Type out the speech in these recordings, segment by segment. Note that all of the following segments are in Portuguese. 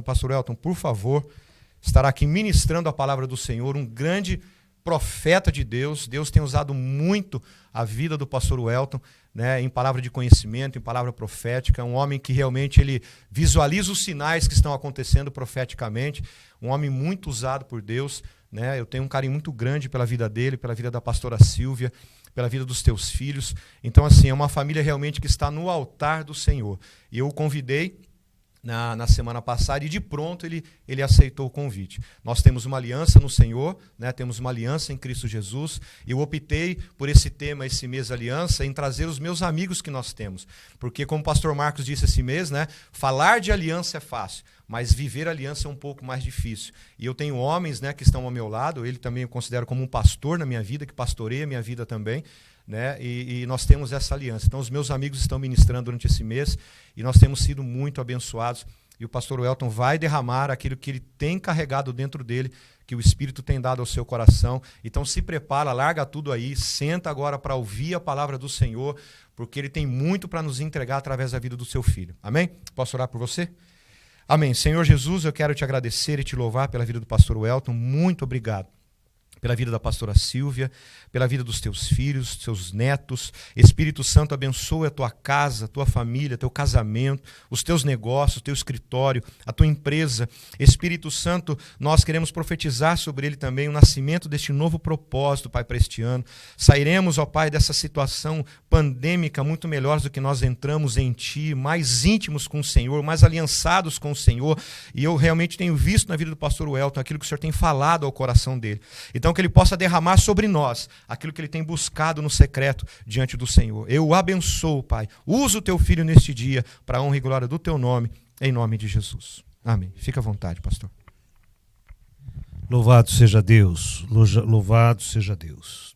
Pastor Elton, por favor, estará aqui ministrando a palavra do Senhor, um grande profeta de Deus. Deus tem usado muito a vida do pastor Elton, né, em palavra de conhecimento, em palavra profética, um homem que realmente ele visualiza os sinais que estão acontecendo profeticamente, um homem muito usado por Deus, né? Eu tenho um carinho muito grande pela vida dele, pela vida da pastora Silvia, pela vida dos teus filhos. Então, assim, é uma família realmente que está no altar do Senhor. E eu o convidei na semana passada e de pronto ele aceitou o convite. Nós temos uma aliança no Senhor, né? Temos uma aliança em Cristo Jesus. Eu optei por esse tema, esse mês aliança, em trazer os meus amigos que nós temos. Porque, como o pastor Marcos disse esse mês, né? Falar de aliança é fácil, mas viver aliança é um pouco mais difícil. E eu tenho homens, né, que estão ao meu lado, ele também eu considero como um pastor na minha vida, que pastoreia a minha vida também, né? E nós temos essa aliança. Então, os meus amigos estão ministrando durante esse mês e nós temos sido muito abençoados. E o pastor Elton vai derramar aquilo que ele tem carregado dentro dele, que o Espírito tem dado ao seu coração. Então, se prepara, larga tudo aí, senta agora para ouvir a palavra do Senhor, porque ele tem muito para nos entregar através da vida do seu filho. Amém? Posso orar por você? Amém. Senhor Jesus, eu quero te agradecer e te louvar pela vida do pastor Elton. Muito obrigado pela vida da pastora Silvia, pela vida dos teus filhos, dos teus netos. Espírito Santo, abençoa a tua casa, a tua família, teu casamento, os teus negócios, o teu escritório, a tua empresa. Espírito Santo, nós queremos profetizar sobre ele também o nascimento deste novo propósito, Pai, para este ano. Sairemos, ó Pai, dessa situação pandêmica muito melhores do que nós entramos em Ti, mais íntimos com o Senhor, mais aliançados com o Senhor. E eu realmente tenho visto na vida do pastor Elton aquilo que o Senhor tem falado ao coração dele. Então, que ele possa derramar sobre nós aquilo que ele tem buscado no secreto diante do Senhor. Eu o abençoo, Pai. Usa o teu filho neste dia para a honra e glória do teu nome, em nome de Jesus. Amém. Fica à vontade, pastor. Louvado seja Deus, louvado seja Deus.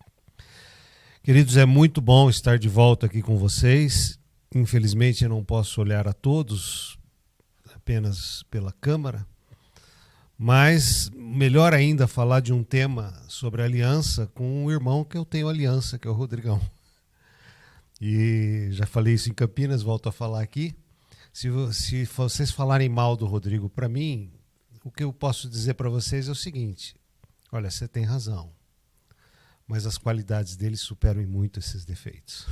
Queridos, é muito bom estar de volta aqui com vocês. Infelizmente eu não posso olhar a todos, apenas pela câmera. Mas melhor ainda falar de um tema sobre aliança com um irmão que eu tenho aliança, que é o Rodrigão. E já falei isso em Campinas, volto a falar aqui. Se vocês falarem mal do Rodrigo para mim, o que eu posso dizer para vocês é o seguinte: olha, você tem razão, mas as qualidades dele superam em muito esses defeitos.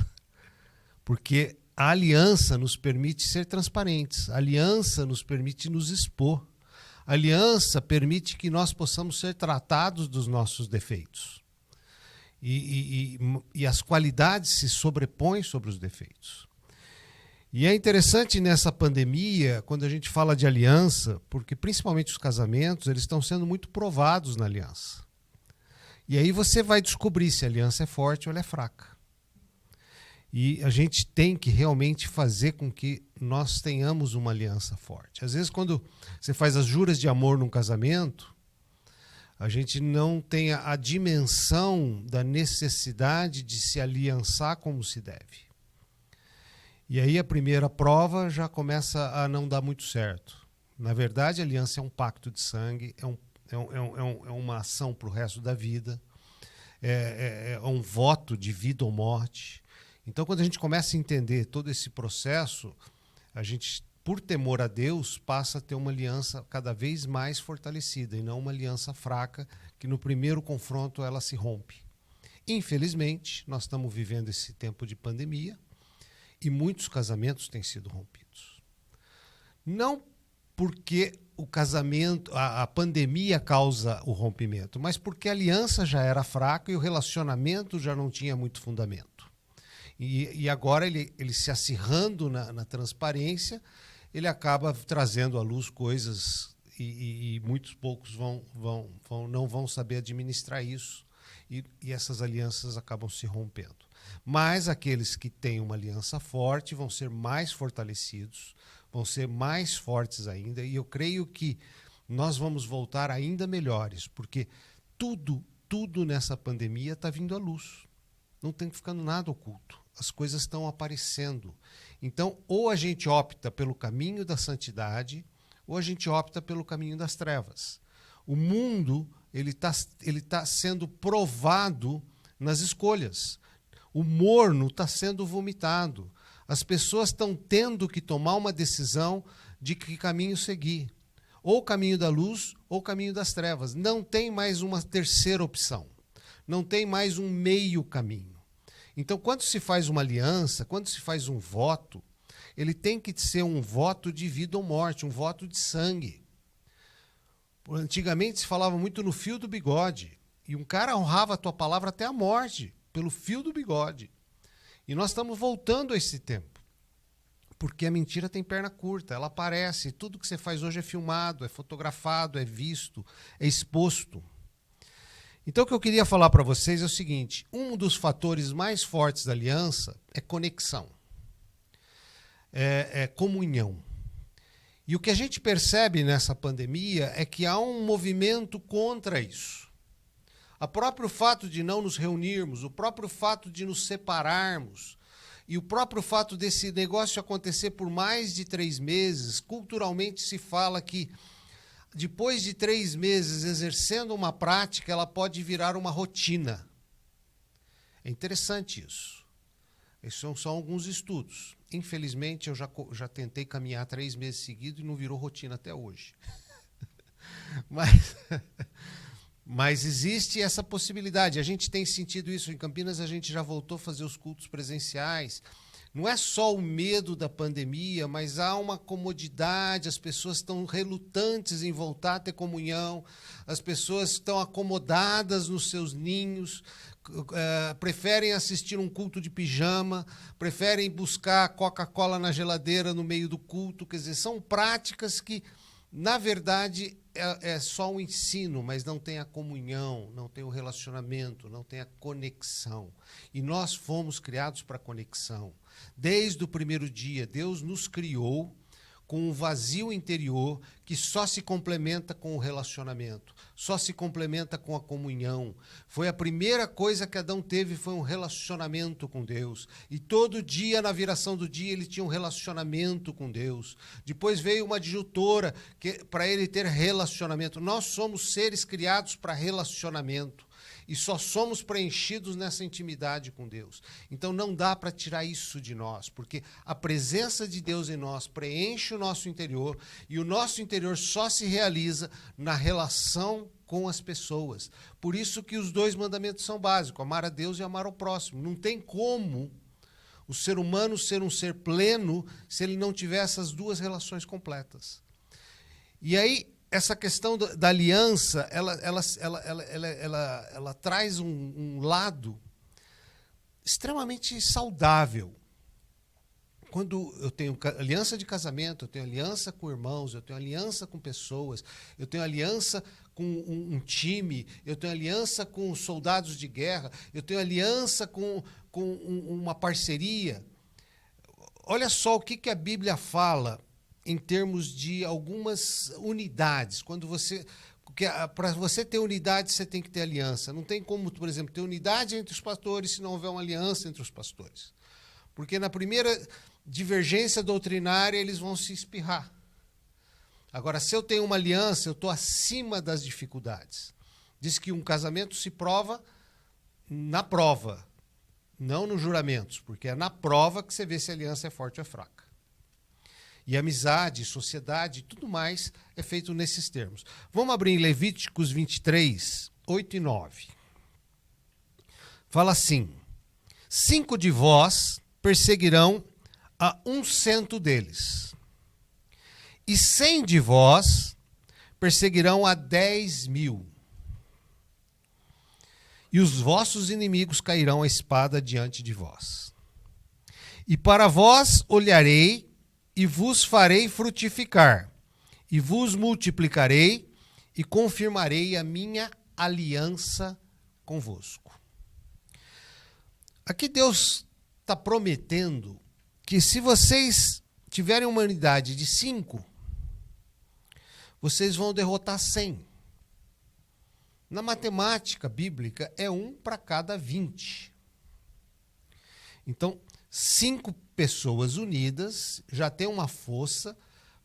Porque a aliança nos permite ser transparentes, a aliança nos permite nos expor. A aliança permite que nós possamos ser tratados dos nossos defeitos. E as qualidades se sobrepõem sobre os defeitos. E é interessante nessa pandemia, quando a gente fala de aliança, porque principalmente os casamentos, eles estão sendo muito provados na aliança. E aí você vai descobrir se a aliança é forte ou ela é fraca. E a gente tem que realmente fazer com que nós tenhamos uma aliança forte. Às vezes, quando você faz as juras de amor num casamento, a gente não tem a dimensão da necessidade de se aliançar como se deve. E aí a primeira prova já começa a não dar muito certo. Na verdade, a aliança é um pacto de sangue, é uma ação para o resto da vida, é um voto de vida ou morte. Então, quando a gente começa a entender todo esse processo, a gente, por temor a Deus, passa a ter uma aliança cada vez mais fortalecida e não uma aliança fraca que no primeiro confronto ela se rompe. Infelizmente, nós estamos vivendo esse tempo de pandemia e muitos casamentos têm sido rompidos. Não porque o casamento, a pandemia causa o rompimento, mas porque a aliança já era fraca e o relacionamento já não tinha muito fundamento. E agora ele se acirrando na transparência, ele acaba trazendo à luz coisas e muitos poucos não vão saber administrar isso e essas alianças acabam se rompendo. Mas aqueles que têm uma aliança forte vão ser mais fortalecidos, vão ser mais fortes ainda, e eu creio que nós vamos voltar ainda melhores, porque tudo nessa pandemia está vindo à luz. Não tem ficando nada oculto. As coisas estão aparecendo. Então, ou a gente opta pelo caminho da santidade, ou a gente opta pelo caminho das trevas. O mundo ele tá sendo provado nas escolhas. O morno está sendo vomitado. As pessoas estão tendo que tomar uma decisão de que caminho seguir. ou o caminho da luz ou o caminho das trevas. Não tem mais uma terceira opção. Não tem mais um meio caminho. Então, quando se faz uma aliança, quando se faz um voto, ele tem que ser um voto de vida ou morte, um voto de sangue. Antigamente se falava muito no fio do bigode. E um cara honrava a tua palavra até a morte, pelo fio do bigode. E nós estamos voltando a esse tempo. Porque a mentira tem perna curta, ela aparece. Tudo que você faz hoje é filmado, é fotografado, é visto, é exposto. Então o que eu queria falar para vocês é o seguinte: um dos fatores mais fortes da aliança é conexão, é comunhão. E o que a gente percebe nessa pandemia é que há um movimento contra isso. O próprio fato de não nos reunirmos, o próprio fato de nos separarmos, e o próprio fato desse negócio acontecer por mais de 3 meses, culturalmente se fala que depois de 3 meses exercendo uma prática, ela pode virar uma rotina. É interessante isso. Esses são alguns estudos. Infelizmente, eu já tentei caminhar 3 meses seguidos e não virou rotina até hoje. Mas existe essa possibilidade. A gente tem sentido isso em Campinas, a gente já voltou a fazer os cultos presenciais. Não é só o medo da pandemia, mas há uma comodidade, as pessoas estão relutantes em voltar a ter comunhão, as pessoas estão acomodadas nos seus ninhos, preferem assistir um culto de pijama, preferem buscar Coca-Cola na geladeira no meio do culto. Quer dizer, são práticas que, na verdade, é só um ensino, mas não tem a comunhão, não tem o relacionamento, não tem a conexão. E nós fomos criados para conexão. Desde o primeiro dia, Deus nos criou com um vazio interior que só se complementa com o relacionamento, só se complementa com a comunhão. Foi a primeira coisa que Adão teve, foi um relacionamento com Deus. E todo dia, na viração do dia, ele tinha um relacionamento com Deus. Depois veio uma adjutora para ele ter relacionamento. Nós somos seres criados para relacionamento. E só somos preenchidos nessa intimidade com Deus. Então não dá para tirar isso de nós, porque a presença de Deus em nós preenche o nosso interior, e o nosso interior só se realiza na relação com as pessoas. Por isso que os 2 mandamentos são básicos: amar a Deus e amar ao próximo. Não tem como o ser humano ser um ser pleno se ele não tiver essas 2 relações completas. E aí, essa questão da aliança, ela traz um lado extremamente saudável. Quando eu tenho aliança de casamento, eu tenho aliança com irmãos, eu tenho aliança com pessoas, eu tenho aliança com um time, eu tenho aliança com soldados de guerra, eu tenho aliança com uma parceria. Olha só o que a Bíblia fala em termos de algumas unidades. Para você ter unidade, você tem que ter aliança. Não tem como, por exemplo, ter unidade entre os pastores se não houver uma aliança entre os pastores. Porque na primeira divergência doutrinária, eles vão se espirrar. Agora, se eu tenho uma aliança, eu estou acima das dificuldades. Diz que um casamento se prova na prova, não nos juramentos, porque é na prova que você vê se a aliança é forte ou é fraca. E amizade, sociedade, tudo mais é feito nesses termos. Vamos abrir em Levíticos 23, 8 e 9. Fala assim: 5 de vós perseguirão a 100 deles, e 100 de vós perseguirão a 10.000. E os vossos inimigos cairão a espada diante de vós. E para vós olharei, e vos farei frutificar, e vos multiplicarei, e confirmarei a minha aliança convosco. Aqui Deus está prometendo que se vocês tiverem uma unidade de 5, vocês vão derrotar 100. Na matemática bíblica, é 1 para cada 20. Então, 5 pessoas unidas já tem uma força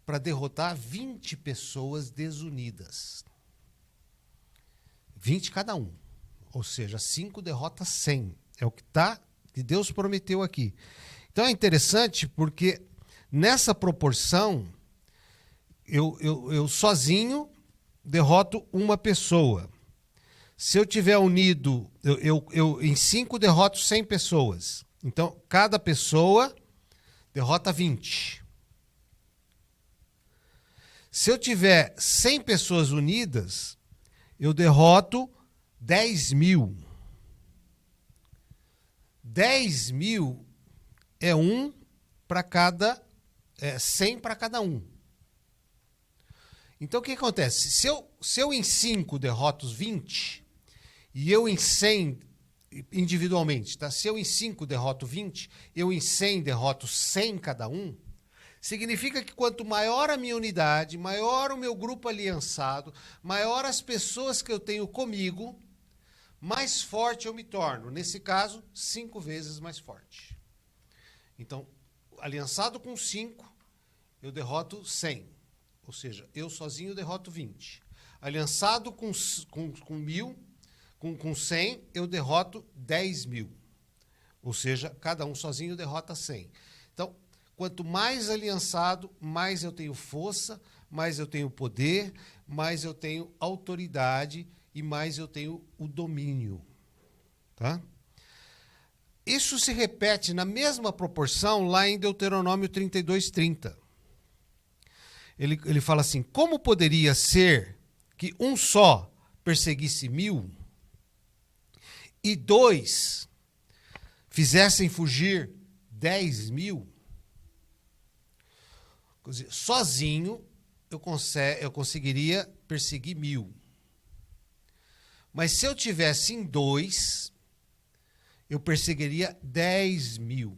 para derrotar 20 pessoas desunidas. 20 cada um. Ou seja, 5 derrota 100. É o que Deus prometeu aqui. Então é interessante porque nessa proporção, eu sozinho derroto uma pessoa. Se eu tiver unido, eu em 5 derroto 100 pessoas. Então, cada pessoa derrota 20. Se eu tiver 100 pessoas unidas, eu derroto 10.000. 10.000 é 1 para cada... 100 para cada um. Então, o que acontece? Se eu em 5 derroto os 20, e eu em 100, individualmente, tá? Se eu em 5 derroto 20, eu em 100 derroto 100 cada um, significa que quanto maior a minha unidade, maior o meu grupo aliançado, maior as pessoas que eu tenho comigo, mais forte eu me torno. Nesse caso, 5 vezes mais forte. Então, aliançado com 5, eu derroto 100. Ou seja, eu sozinho derroto 20. Aliançado com 1.000, com 100, eu derroto 10.000. Ou seja, cada um sozinho derrota 100. Então, quanto mais aliançado, mais eu tenho força, mais eu tenho poder, mais eu tenho autoridade e mais eu tenho o domínio. Tá? Isso se repete na mesma proporção lá em Deuteronômio 32:30. Ele fala assim: como poderia ser que um só perseguisse 1.000 e 2 fizessem fugir 10.000? Sozinho eu conseguiria perseguir 1.000. Mas se eu tivesse em 2, eu perseguiria 10.000.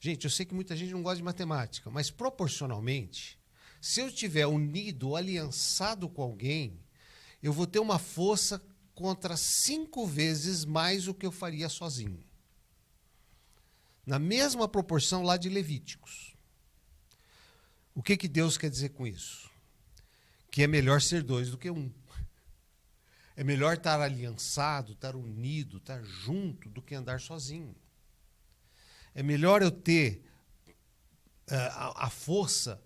Gente, eu sei que muita gente não gosta de matemática, mas proporcionalmente, se eu estiver unido ou aliançado com alguém, eu vou ter uma força contra 5 vezes mais o que eu faria sozinho. Na mesma proporção lá de Levíticos. O que Deus quer dizer com isso? Que é melhor ser 2 do que 1. É melhor estar aliançado, estar unido, estar junto, do que andar sozinho. É melhor eu ter a força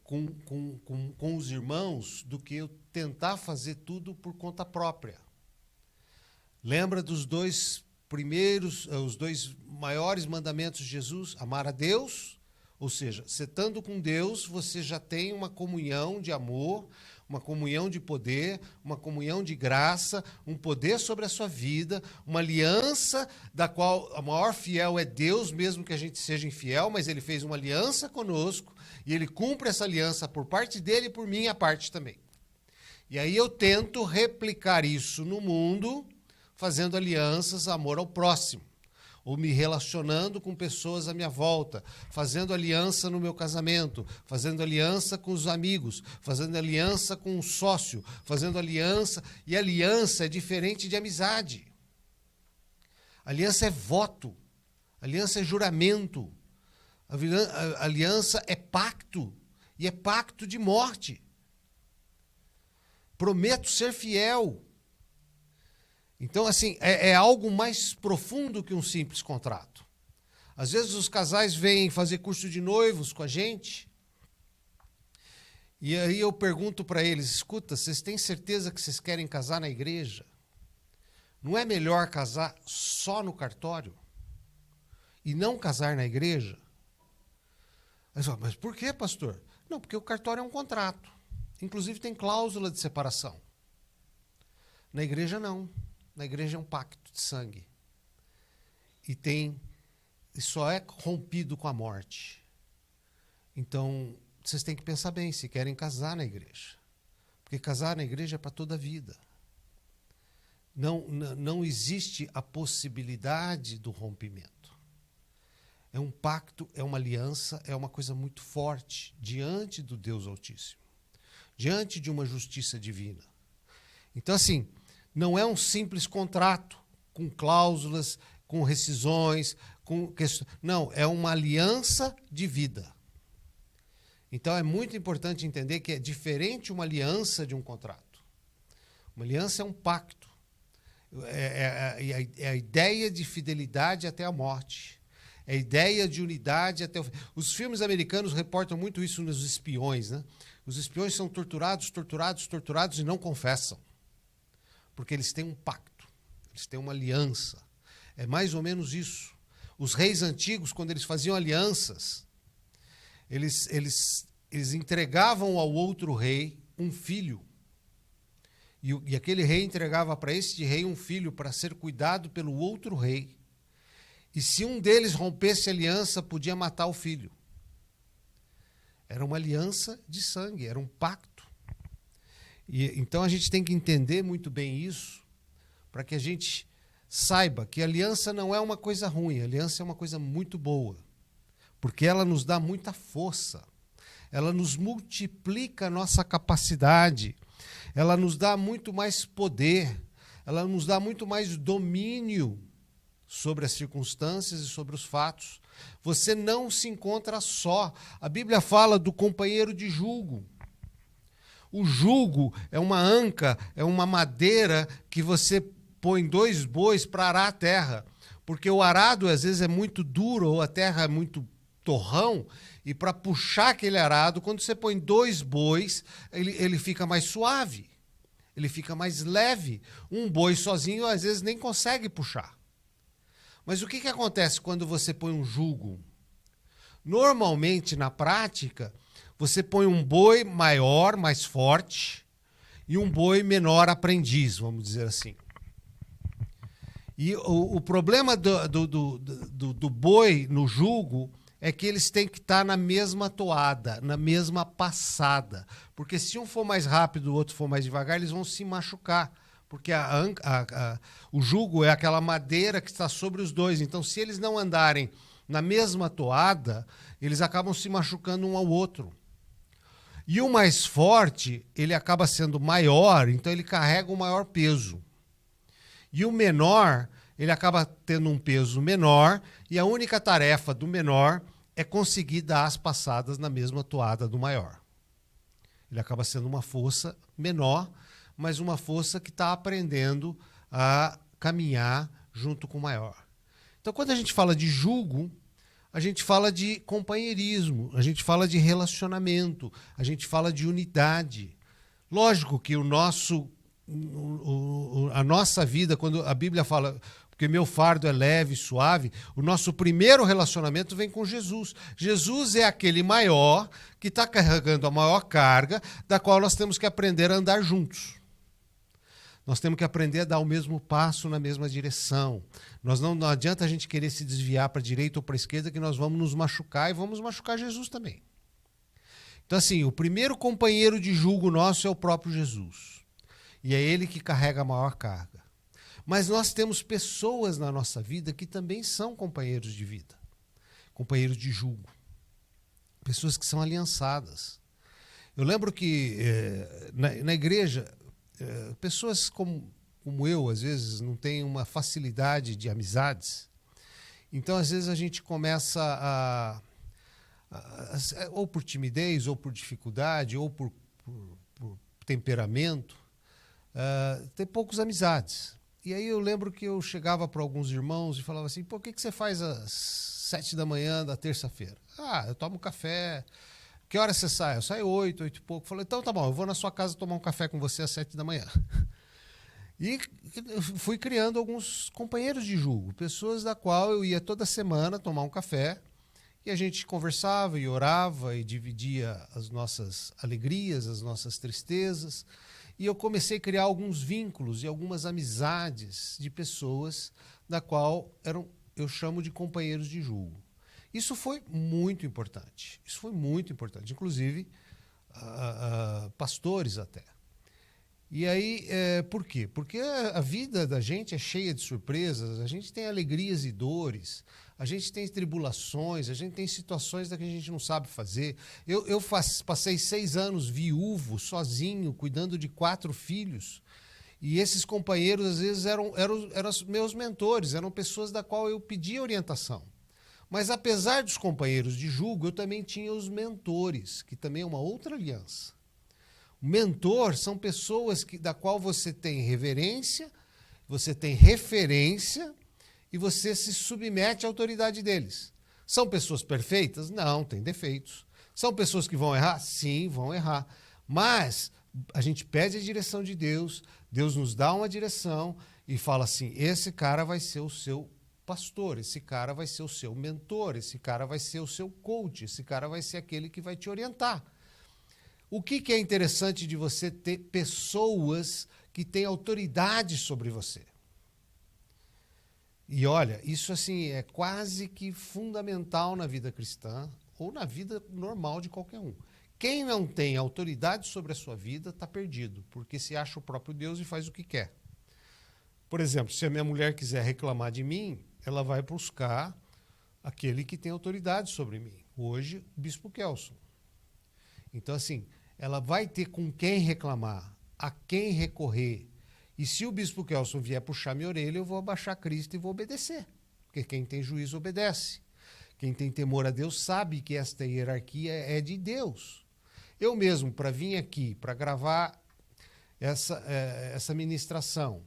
com os irmãos do que eu tentar fazer tudo por conta própria. Lembra dos 2 primeiros, os 2 maiores mandamentos de Jesus? Amar a Deus, ou seja, você estando com Deus, você já tem uma comunhão de amor, uma comunhão de poder, uma comunhão de graça, um poder sobre a sua vida, uma aliança da qual a maior fiel é Deus, mesmo que a gente seja infiel, mas ele fez uma aliança conosco e ele cumpre essa aliança por parte dele e por minha parte também. E aí eu tento replicar isso no mundo, fazendo alianças, amor ao próximo, ou me relacionando com pessoas à minha volta, fazendo aliança no meu casamento, fazendo aliança com os amigos, fazendo aliança com o sócio, fazendo aliança. E aliança é diferente de amizade. Aliança é voto, aliança é juramento, aliança é pacto, e é pacto de morte. Prometo ser fiel. Então, assim, é algo mais profundo que um simples contrato. Às vezes os casais vêm fazer curso de noivos com a gente, e aí eu pergunto para eles: escuta, vocês têm certeza que vocês querem casar na igreja? Não é melhor casar só no cartório e não casar na igreja? Aí falo, mas por que, pastor? Não, porque o cartório é um contrato. Inclusive tem cláusula de separação. Na igreja não. Na igreja é um pacto de sangue. E só é rompido com a morte. Então, vocês têm que pensar bem se querem casar na igreja. Porque casar na igreja é para toda a vida. Não existe a possibilidade do rompimento. É um pacto, é uma aliança, é uma coisa muito forte diante do Deus Altíssimo. Diante de uma justiça divina. Então, assim, não é um simples contrato com cláusulas, com rescisões, não, é uma aliança de vida. Então é muito importante entender que é diferente uma aliança de um contrato. Uma aliança é um pacto. É a ideia de fidelidade até a morte. É a ideia de unidade até o fim. Os filmes americanos reportam muito isso nos espiões, né? Os espiões são torturados e não confessam. Porque eles têm um pacto, eles têm uma aliança. É mais ou menos isso. Os reis antigos, quando eles faziam alianças, eles entregavam ao outro rei um filho. E aquele rei entregava para este rei um filho para ser cuidado pelo outro rei. E se um deles rompesse a aliança, podia matar o filho. Era uma aliança de sangue, era um pacto. Então a gente tem que entender muito bem isso, para que a gente saiba que a aliança não é uma coisa ruim, a aliança é uma coisa muito boa, porque ela nos dá muita força, ela nos multiplica a nossa capacidade, ela nos dá muito mais poder, ela nos dá muito mais domínio sobre as circunstâncias e sobre os fatos. Você não se encontra só. A Bíblia fala do companheiro de jugo. O jugo é uma anca, é uma madeira que você põe 2 bois para arar a terra. Porque o arado, às vezes, é muito duro ou a terra é muito torrão. E para puxar aquele arado, quando você põe 2 bois, ele fica mais suave. Ele fica mais leve. Um boi sozinho, às vezes, nem consegue puxar. Mas o que acontece quando você põe um jugo? Normalmente, na prática, você põe um boi maior, mais forte, e um boi menor aprendiz, vamos dizer assim. E o problema do boi no jugo é que eles têm que estar na mesma toada, na mesma passada. Porque se um for mais rápido e o outro for mais devagar, eles vão se machucar. Porque o jugo é aquela madeira que está sobre os dois. Então, se eles não andarem na mesma toada, eles acabam se machucando um ao outro. E o mais forte, ele acaba sendo maior, então ele carrega o maior peso. E o menor, ele acaba tendo um peso menor, e a única tarefa do menor é conseguir dar as passadas na mesma toada do maior. Ele acaba sendo uma força menor, mas uma força que está aprendendo a caminhar junto com o maior. Então, quando a gente fala de jugo, a gente fala de companheirismo, a gente fala de relacionamento, a gente fala de unidade. Lógico que a nossa vida, quando a Bíblia fala, porque meu fardo é leve e suave, o nosso primeiro relacionamento vem com Jesus. Jesus é aquele maior que está carregando a maior carga, da qual nós temos que aprender a andar juntos. Nós temos que aprender a dar o mesmo passo na mesma direção. Não adianta a gente querer se desviar para a direita ou para a esquerda, que nós vamos nos machucar e vamos machucar Jesus também. Então, assim, o primeiro companheiro de jugo nosso é o próprio Jesus. E é ele que carrega a maior carga. Mas nós temos pessoas na nossa vida que também são companheiros de vida, companheiros de jugo. Pessoas que são aliançadas. Eu lembro que na igreja, pessoas como eu, às vezes, não têm uma facilidade de amizades. Então, às vezes, a gente começa ou por timidez, ou por dificuldade, ou por temperamento, ter poucas amizades. E aí eu lembro que eu chegava para alguns irmãos e falava assim, o que você faz às 7 da manhã da terça-feira? Eu tomo café. Que hora você sai? Eu saio 8 e pouco. Falei, então tá bom, eu vou na sua casa tomar um café com você às 7 da manhã. E fui criando alguns companheiros de jugo, pessoas da qual eu ia toda semana tomar um café e a gente conversava e orava e dividia as nossas alegrias, as nossas tristezas. E eu comecei a criar alguns vínculos e algumas amizades de pessoas da qual eu chamo de companheiros de jugo. Isso foi muito importante. Isso foi muito importante. Inclusive, pastores até. E aí, por quê? Porque a vida da gente é cheia de surpresas, a gente tem alegrias e dores, a gente tem tribulações, a gente tem situações da que a gente não sabe fazer. Eu passei 6 anos viúvo, sozinho, cuidando de 4 filhos. E esses companheiros, às vezes, eram os meus mentores, eram pessoas da qual eu pedia orientação. Mas, apesar dos companheiros de jugo, eu também tinha os mentores, que também é uma outra aliança. O mentor são pessoas da qual você tem reverência, você tem referência e você se submete à autoridade deles. São pessoas perfeitas? Não, tem defeitos. São pessoas que vão errar? Sim, vão errar. Mas a gente pede a direção de Deus, Deus nos dá uma direção e fala assim, esse cara vai ser o seu pastor, esse cara vai ser o seu mentor, esse cara vai ser o seu coach, esse cara vai ser aquele que vai te orientar. O que é interessante de você ter pessoas que têm autoridade sobre você? E olha, isso assim é quase que fundamental na vida cristã ou na vida normal de qualquer um. Quem não tem autoridade sobre a sua vida está perdido, porque se acha o próprio Deus e faz o que quer. Por exemplo, se a minha mulher quiser reclamar de mim, ela vai buscar aquele que tem autoridade sobre mim. Hoje, o Bispo Kelson. Então, assim, ela vai ter com quem reclamar, a quem recorrer. E se o Bispo Kelson vier puxar minha orelha, eu vou abaixar Cristo e vou obedecer. Porque quem tem juízo obedece. Quem tem temor a Deus sabe que esta hierarquia é de Deus. Eu mesmo, para vir aqui, para gravar essa ministração,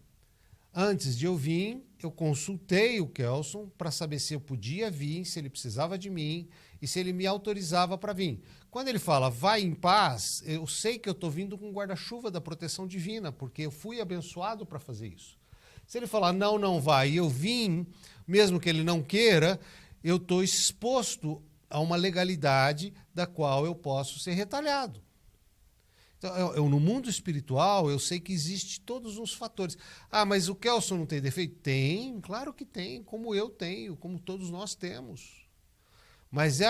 antes de eu vir, eu consultei o Kelson para saber se eu podia vir, se ele precisava de mim e se ele me autorizava para vir. Quando ele fala, vai em paz, eu sei que eu estou vindo com o guarda-chuva da proteção divina, porque eu fui abençoado para fazer isso. Se ele falar, não, não vai, e eu vim, mesmo que ele não queira, eu estou exposto a uma legalidade da qual eu posso ser retalhado. Então, no mundo espiritual, eu sei que existe todos os fatores. Ah, mas o Kelson não tem defeito? Tem, claro que tem, como eu tenho, como todos nós temos. Mas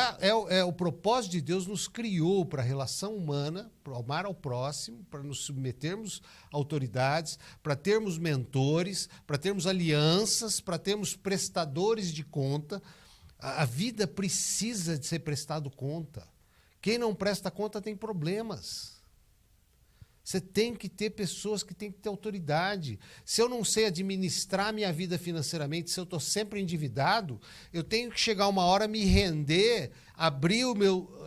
o propósito de Deus nos criou para a relação humana, para amar ao próximo, para nos submetermos a autoridades, para termos mentores, para termos alianças, para termos prestadores de conta. A vida precisa de ser prestado conta. Quem não presta conta tem problemas. Você tem que ter pessoas que têm que ter autoridade. Se eu não sei administrar minha vida financeiramente, se eu estou sempre endividado, eu tenho que chegar uma hora, me render, abrir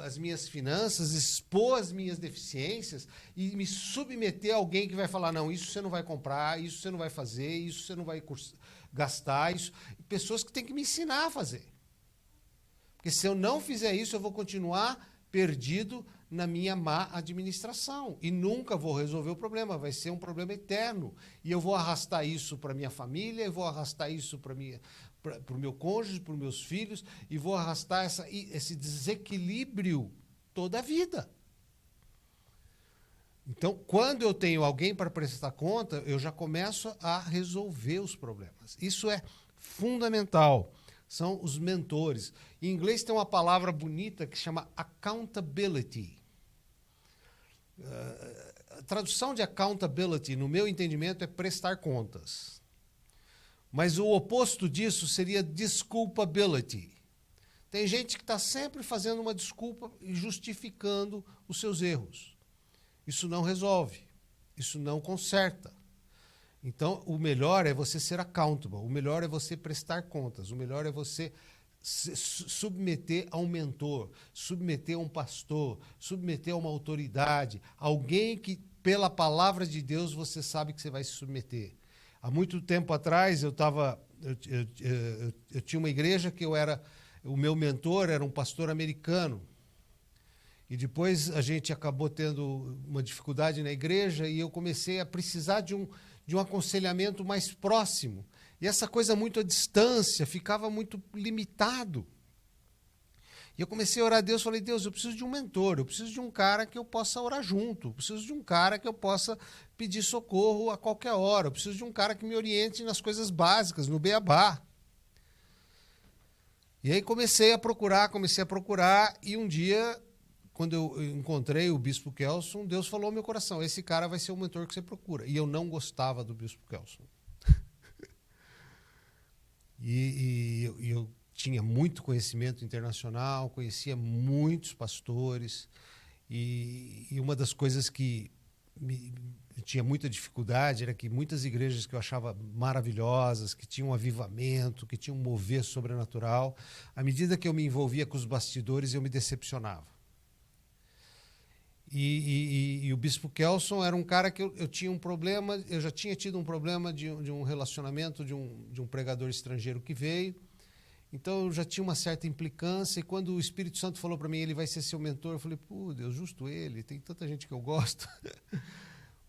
as minhas finanças, expor as minhas deficiências e me submeter a alguém que vai falar, não, isso você não vai comprar, isso você não vai fazer, isso você não vai gastar. Isso. Pessoas que têm que me ensinar a fazer. Porque se eu não fizer isso, eu vou continuar perdido na minha má administração e nunca vou resolver o problema, vai ser um problema eterno e eu vou arrastar isso para minha família, eu vou arrastar isso para o meu cônjuge, para os meus filhos e vou arrastar esse desequilíbrio toda a vida. Então, quando eu tenho alguém para prestar conta, eu já começo a resolver os problemas. Isso é fundamental. São os mentores. Em inglês tem uma palavra bonita que chama accountability. A tradução de accountability, no meu entendimento, é prestar contas. Mas o oposto disso seria disculpability. Tem gente que está sempre fazendo uma desculpa e justificando os seus erros. Isso não resolve. Isso não conserta. Então, o melhor é você ser accountable, o melhor é você prestar contas, o melhor é você se submeter a um mentor, submeter a um pastor, submeter a uma autoridade, alguém que, pela palavra de Deus, você sabe que você vai se submeter. Há muito tempo atrás, eu tinha uma igreja que o meu mentor era um pastor americano. E depois a gente acabou tendo uma dificuldade na igreja e eu comecei a precisar de um aconselhamento mais próximo. E essa coisa muito à distância ficava muito limitado. E eu comecei a orar a Deus, falei, Deus, eu preciso de um mentor, eu preciso de um cara que eu possa orar junto, eu preciso de um cara que eu possa pedir socorro a qualquer hora, eu preciso de um cara que me oriente nas coisas básicas, no beabá. E aí comecei a procurar, e um dia, quando eu encontrei o Bispo Kelson, Deus falou ao meu coração, esse cara vai ser o mentor que você procura. E eu não gostava do Bispo Kelson. E eu tinha muito conhecimento internacional, conhecia muitos pastores, e uma das coisas que eu tinha muita dificuldade era que muitas igrejas que eu achava maravilhosas, que tinham um avivamento, que tinham um mover sobrenatural, à medida que eu me envolvia com os bastidores, eu me decepcionava. E o Bispo Kelson era um cara que eu tinha um problema, eu já tinha tido um problema de um relacionamento de um pregador estrangeiro que veio, Então eu já tinha uma certa implicância, e quando o Espírito Santo falou para mim, ele vai ser seu mentor, eu falei, pô, Deus, justo ele, tem tanta gente que eu gosto.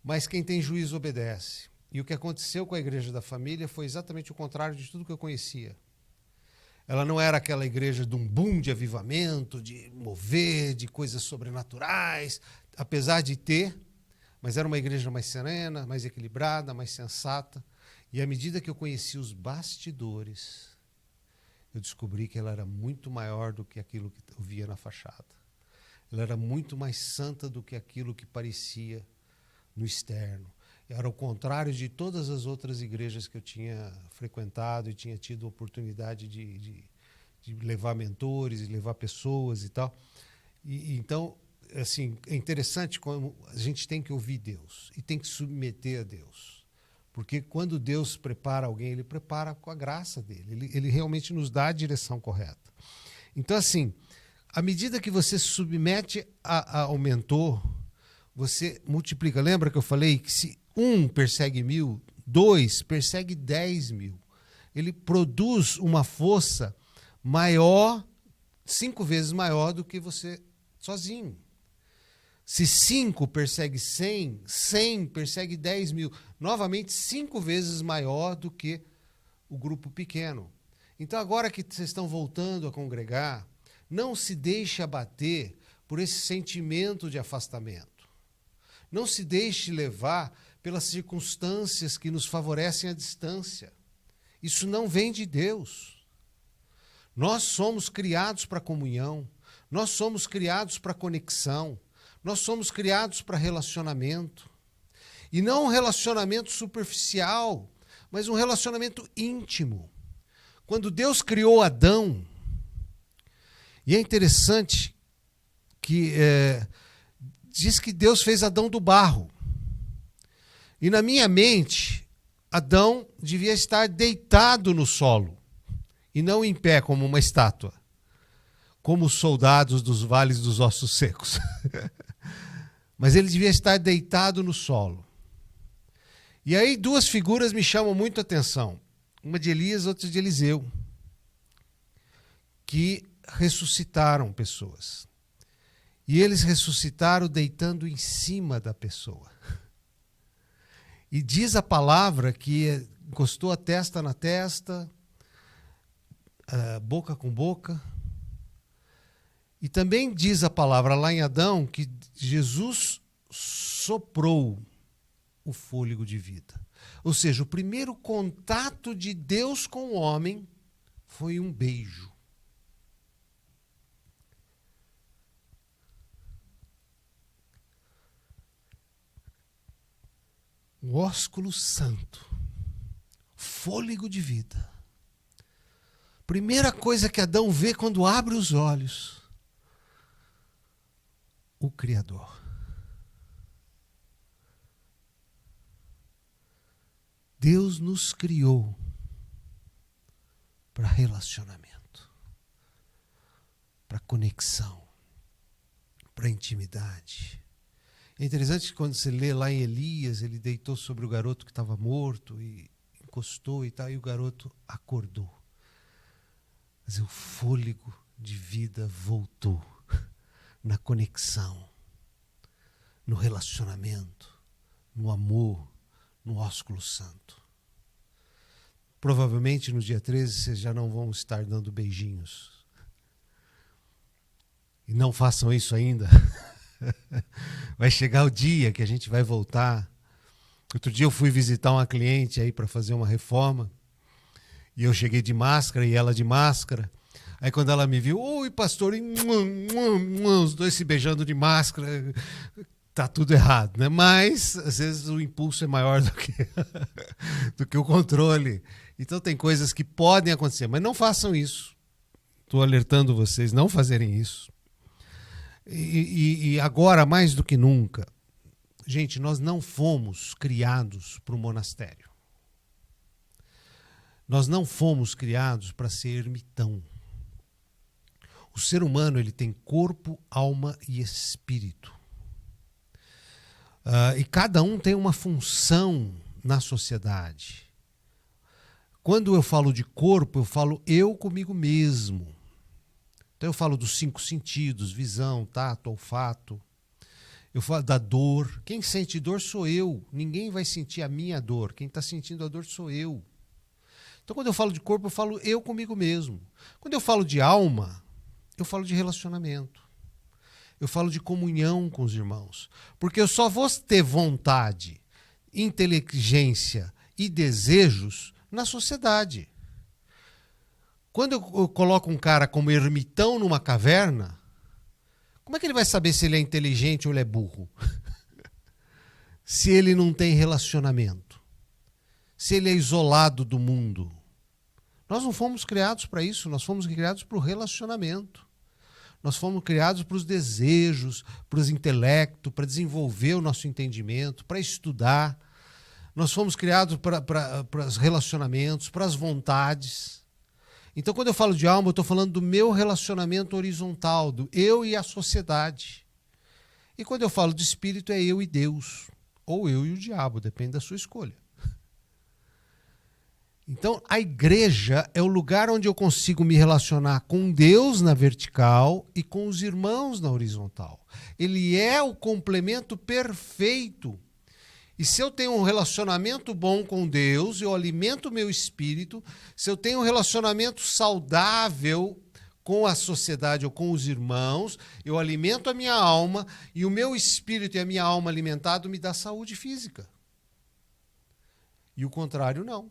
Mas quem tem juízo obedece. E o que aconteceu com a igreja da família foi exatamente o contrário de tudo que eu conhecia. Ela não era aquela igreja de um boom de avivamento, de mover, de coisas sobrenaturais, apesar de ter, mas era uma igreja mais serena, mais equilibrada, mais sensata. E à medida que eu conheci os bastidores, eu descobri que ela era muito maior do que aquilo que eu via na fachada. Ela era muito mais santa do que aquilo que parecia no externo. Era o contrário de todas as outras igrejas que eu tinha frequentado e tinha tido oportunidade de levar mentores e levar pessoas e tal. Então, assim, é interessante como a gente tem que ouvir Deus e tem que submeter a Deus. Porque quando Deus prepara alguém, ele prepara com a graça dele. Ele realmente nos dá a direção correta. Então, assim, à medida que você se submete ao mentor, você multiplica. Lembra que eu falei que se 1 persegue 1000, 2 persegue 10.000. Ele produz uma força maior, 5 vezes maior do que você sozinho. Se 5 persegue 100, 100 persegue 10.000. Novamente, 5 vezes maior do que o grupo pequeno. Então, agora que vocês estão voltando a congregar, não se deixe abater por esse sentimento de afastamento. Não se deixe levar pelas circunstâncias que nos favorecem à distância. Isso não vem de Deus. Nós somos criados para comunhão. Nós somos criados para conexão. Nós somos criados para relacionamento. E não um relacionamento superficial, mas um relacionamento íntimo. Quando Deus criou Adão, e é interessante que diz que Deus fez Adão do barro. E na minha mente, Adão devia estar deitado no solo, e não em pé como uma estátua, como os soldados dos vales dos ossos secos. Mas ele devia estar deitado no solo. E aí 2 figuras me chamam muito a atenção. Uma de Elias, outra de Eliseu, que ressuscitaram pessoas. E eles ressuscitaram deitando em cima da pessoa. E diz a palavra que encostou a testa na testa, boca com boca. E também diz a palavra lá em Adão que Jesus soprou o fôlego de vida. Ou seja, o primeiro contato de Deus com o homem foi um beijo. O ósculo santo, fôlego de vida. Primeira coisa que Adão vê quando abre os olhos, o Criador. Deus nos criou para relacionamento, para conexão, para intimidade. É interessante que quando você lê lá em Elias, ele deitou sobre o garoto que estava morto e encostou e tal, e o garoto acordou. Mas o fôlego de vida voltou na conexão, no relacionamento, no amor, no ósculo santo. Provavelmente no dia 13 vocês já não vão estar dando beijinhos. E não façam isso ainda. Vai chegar o dia que a gente vai voltar. Outro dia eu fui visitar uma cliente aí para fazer uma reforma. E eu cheguei de máscara e ela de máscara. Aí quando ela me viu, oi pastor, e os dois se beijando de máscara. Tá tudo errado, né? Mas às vezes o impulso é maior do que o controle. Então tem coisas que podem acontecer, mas não façam isso. Estou alertando vocês, não fazerem isso. E agora, mais do que nunca, gente, nós não fomos criados para o monastério. Nós não fomos criados para ser ermitão. O ser humano ele tem corpo, alma e espírito. E cada um tem uma função na sociedade. Quando eu falo de corpo, eu falo eu comigo mesmo. Então eu falo dos 5 sentidos, visão, tato, olfato. Eu falo da dor. Quem sente dor sou eu. Ninguém vai sentir a minha dor. Quem está sentindo a dor sou eu. Então quando eu falo de corpo, eu falo eu comigo mesmo. Quando eu falo de alma, eu falo de relacionamento. Eu falo de comunhão com os irmãos. Porque eu só vou ter vontade, inteligência e desejos na sociedade. Quando eu coloco um cara como ermitão numa caverna, como é que ele vai saber se ele é inteligente ou ele é burro? Se ele não tem relacionamento. Se ele é isolado do mundo. Nós não fomos criados para isso, nós fomos criados para o relacionamento. Nós fomos criados para os desejos, para os intelectos, para desenvolver o nosso entendimento, para estudar. Nós fomos criados para os relacionamentos, para as vontades. Então, quando eu falo de alma, eu estou falando do meu relacionamento horizontal, do eu e a sociedade. E quando eu falo de espírito, é eu e Deus, ou eu e o diabo, depende da sua escolha. Então, a igreja é o lugar onde eu consigo me relacionar com Deus na vertical e com os irmãos na horizontal. Ele é o complemento perfeito. E se eu tenho um relacionamento bom com Deus, eu alimento o meu espírito. Se eu tenho um relacionamento saudável com a sociedade ou com os irmãos, eu alimento a minha alma e o meu espírito e a minha alma alimentado me dá saúde física. E o contrário não.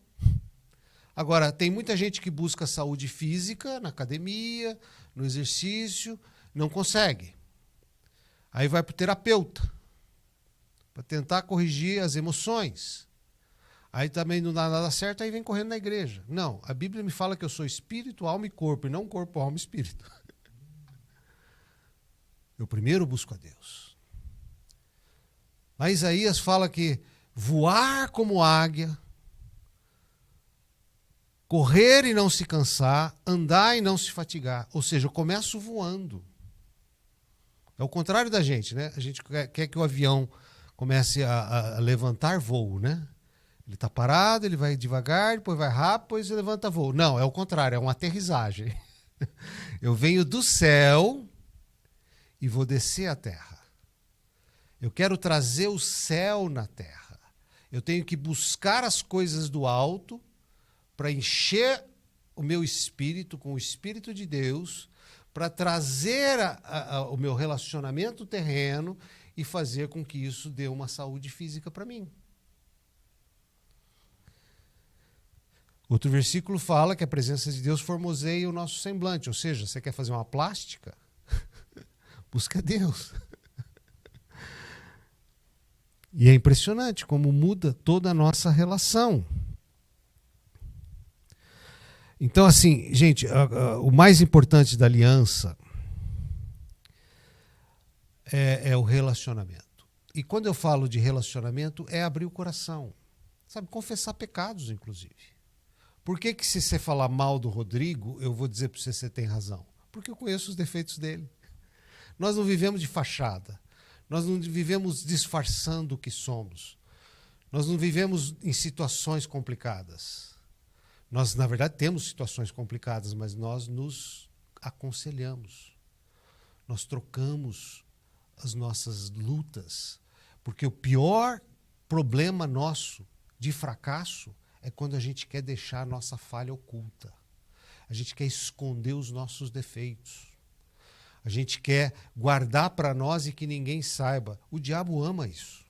Agora, tem muita gente que busca saúde física na academia, no exercício, não consegue. Aí vai para o terapeuta, para tentar corrigir as emoções. Aí também não dá nada certo, aí vem correndo na igreja. Não, a Bíblia me fala que eu sou espírito, alma e corpo, e não corpo, alma e espírito. Eu primeiro busco a Deus. Lá Isaías fala que voar como águia, correr e não se cansar, andar e não se fatigar. Ou seja, eu começo voando. É o contrário da gente, né? A gente quer que o avião comece a levantar voo, né? Ele está parado, ele vai devagar, depois vai rápido, depois levanta voo. Não, é o contrário, é uma aterrissagem. Eu venho do céu e vou descer à terra. Eu quero trazer o céu na terra. Eu tenho que buscar as coisas do alto para encher o meu espírito com o Espírito de Deus, para trazer o meu relacionamento terreno e fazer com que isso dê uma saúde física para mim. Outro versículo fala que a presença de Deus formoseia o nosso semblante, ou seja, você quer fazer uma plástica? Busca Deus. E é impressionante como muda toda a nossa relação. Então, assim, gente, o mais importante da aliança é o relacionamento. E quando eu falo de relacionamento, é abrir o coração. Sabe, confessar pecados, inclusive. Por que se você falar mal do Rodrigo, eu vou dizer para você que você tem razão? Porque eu conheço os defeitos dele. Nós não vivemos de fachada. Nós não vivemos disfarçando o que somos. Nós não vivemos em situações complicadas. Nós, na verdade, temos situações complicadas, mas nós nos aconselhamos. Nós trocamos as nossas lutas. Porque o pior problema nosso de fracasso é quando a gente quer deixar a nossa falha oculta. A gente quer esconder os nossos defeitos. A gente quer guardar para nós e que ninguém saiba. O diabo ama isso.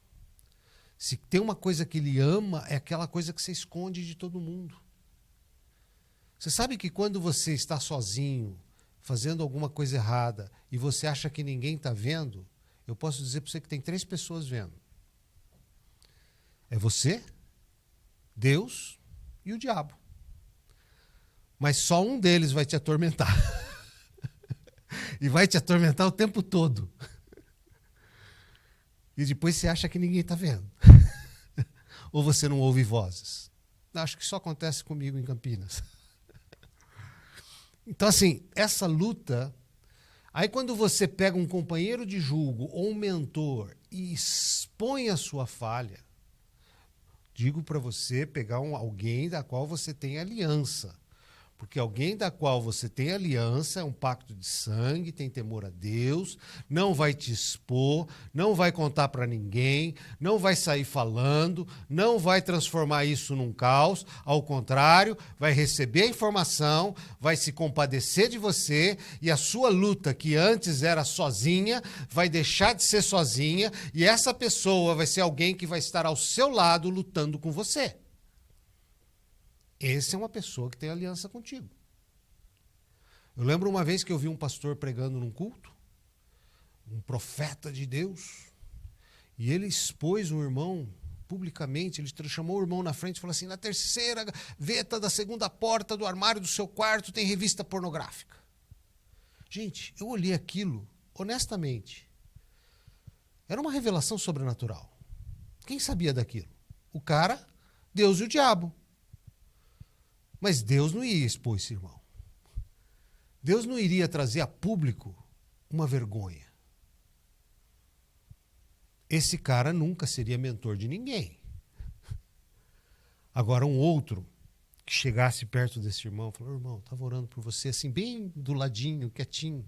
Se tem uma coisa que ele ama, é aquela coisa que você esconde de todo mundo. Você sabe que quando você está sozinho, fazendo alguma coisa errada, e você acha que ninguém está vendo, eu posso dizer para você que tem 3 pessoas vendo. É você, Deus e o diabo. Mas só um deles vai te atormentar. E vai te atormentar o tempo todo. E depois você acha que ninguém está vendo. Ou você não ouve vozes. Acho que isso acontece comigo em Campinas. Então, assim, essa luta... Aí quando você pega um companheiro de julgo ou um mentor e expõe a sua falha, Digo para você pegar alguém da qual você tem aliança. Porque alguém da qual você tem aliança é um pacto de sangue, tem temor a Deus, não vai te expor, não vai contar para ninguém, não vai sair falando, não vai transformar isso num caos. Ao contrário, vai receber a informação, vai se compadecer de você e a sua luta, que antes era sozinha, vai deixar de ser sozinha e essa pessoa vai ser alguém que vai estar ao seu lado lutando com você. Essa é uma pessoa que tem aliança contigo. Eu lembro uma vez que eu vi um pastor pregando num culto, um profeta de Deus, e ele expôs um irmão publicamente, ele chamou o irmão na frente e falou assim: na terceira gaveta da segunda porta do armário do seu quarto tem revista pornográfica. Gente, eu olhei aquilo, honestamente, era uma revelação sobrenatural. Quem sabia daquilo? O cara, Deus e o diabo. Mas Deus não ia expor esse irmão. Deus não iria trazer a público uma vergonha. Esse cara nunca seria mentor de ninguém. Agora, um outro que chegasse perto desse irmão, falou: irmão, estava orando por você, assim, bem do ladinho, quietinho.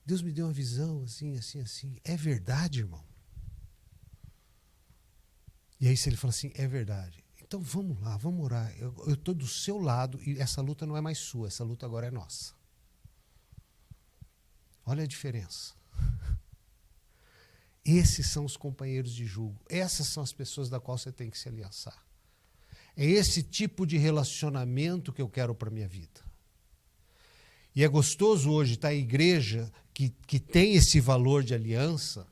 Deus me deu uma visão, assim, assim, assim. É verdade, irmão? E aí, se ele fala assim, é verdade. Então vamos lá, vamos orar. Eu estou do seu lado e essa luta não é mais sua, essa luta agora é nossa. Olha a diferença. Esses são os companheiros de julgo. Essas são as pessoas da qual você tem que se aliançar. É esse tipo de relacionamento que eu quero para a minha vida. E é gostoso hoje estar em igreja que tem esse valor de aliança,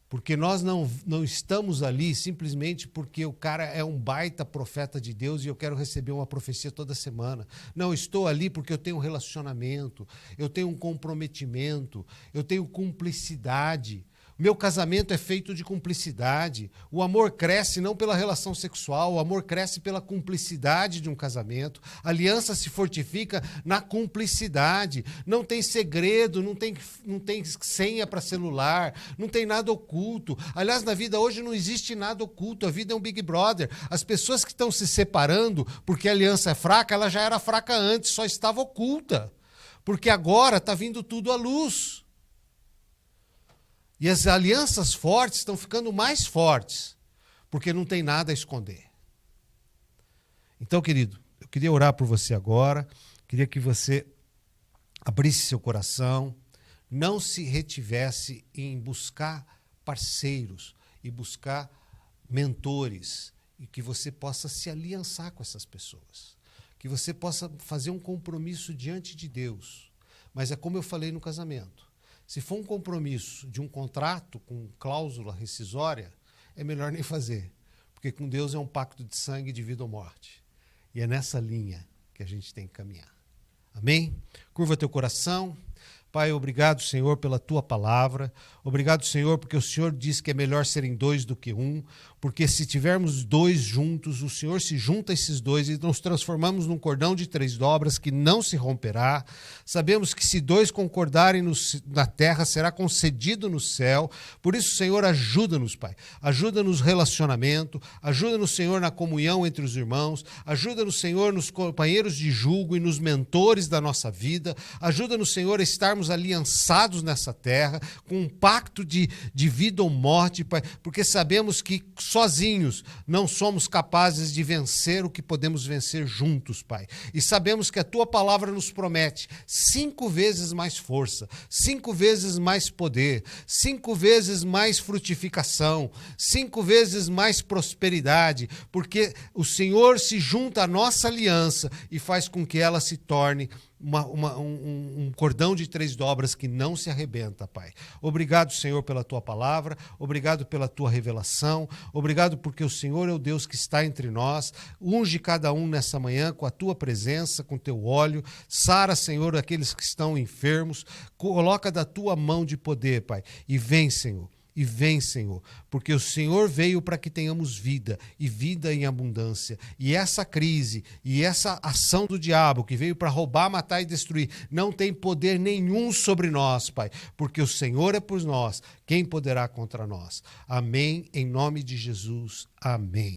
porque nós não estamos ali simplesmente porque o cara é um baita profeta de Deus e eu quero receber uma profecia toda semana. Não, estou ali porque eu tenho um relacionamento, eu tenho um comprometimento, eu tenho cumplicidade. Meu casamento é feito de cumplicidade. O amor cresce não pela relação sexual, o amor cresce pela cumplicidade de um casamento. A aliança se fortifica na cumplicidade. Não tem segredo, não tem senha para celular, não tem nada oculto. Aliás, na vida hoje não existe nada oculto, a vida é um Big Brother. As pessoas que estão se separando porque a aliança é fraca, ela já era fraca antes, só estava oculta. Porque agora está vindo tudo à luz. E as alianças fortes estão ficando mais fortes, porque não tem nada a esconder. Então, querido, eu queria orar por você agora, queria que você abrisse seu coração, não se retivesse em buscar parceiros e buscar mentores, e que você possa se aliançar com essas pessoas, que você possa fazer um compromisso diante de Deus. Mas é como eu falei no casamento. Se for um compromisso de um contrato com cláusula rescisória, é melhor nem fazer. Porque com Deus é um pacto de sangue, de vida ou morte. E é nessa linha que a gente tem que caminhar. Amém? Curva teu coração. Pai, obrigado, Senhor, pela tua palavra. Obrigado, Senhor, porque o Senhor diz que é melhor serem dois do que um. Porque se tivermos dois juntos, o Senhor se junta a esses dois e nos transformamos num cordão de 3 dobras que não se romperá. Sabemos que se 2 concordarem na terra, será concedido no céu. Por isso, Senhor, ajuda-nos, Pai. Ajuda-nos no relacionamento, ajuda-nos, Senhor, na comunhão entre os irmãos, ajuda-nos, Senhor, nos companheiros de julgo e nos mentores da nossa vida. Ajuda-nos, Senhor, a estarmos aliançados nessa terra, com um pacto de vida ou morte, Pai, porque sabemos que sozinhos não somos capazes de vencer o que podemos vencer juntos, Pai. E sabemos que a tua palavra nos promete 5 vezes mais força, 5 vezes mais poder, 5 vezes mais frutificação, 5 vezes mais prosperidade, porque o Senhor se junta à nossa aliança e faz com que ela se torne um cordão de 3 dobras que não se arrebenta, Pai. Obrigado, Senhor, pela tua palavra, obrigado pela tua revelação, obrigado porque o Senhor é o Deus que está entre nós. Unge cada um nessa manhã com a tua presença, com teu óleo. Sara, Senhor, aqueles que estão enfermos. Coloca da tua mão de poder, Pai. E vem, Senhor. E vem, Senhor, porque o Senhor veio para que tenhamos vida, e vida em abundância. E essa crise, e essa ação do diabo, que veio para roubar, matar e destruir, não tem poder nenhum sobre nós, Pai, porque o Senhor é por nós, quem poderá contra nós? Amém, em nome de Jesus, amém.